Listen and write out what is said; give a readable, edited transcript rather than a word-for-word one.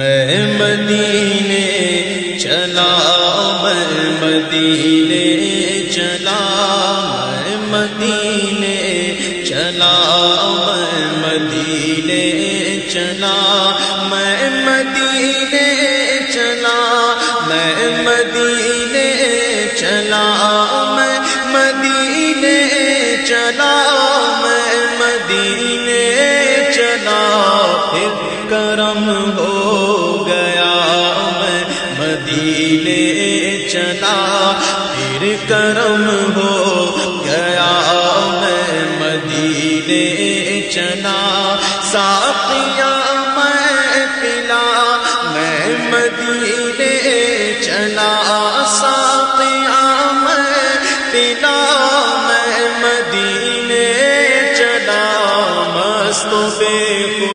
میں مدینے چلا، میں مدینے چلا، میں مدینے چلا، میں مدینے چلا، میں مدینے چلا، میں مدینے چلا، میں مدینے چلا، میں مدینے چلا، پھر کرم ہو گیا، میں مدینے چلا، پھر کرم ہو گیا، میں مدینے چلا، ساقیا میں پلا، میں مدینے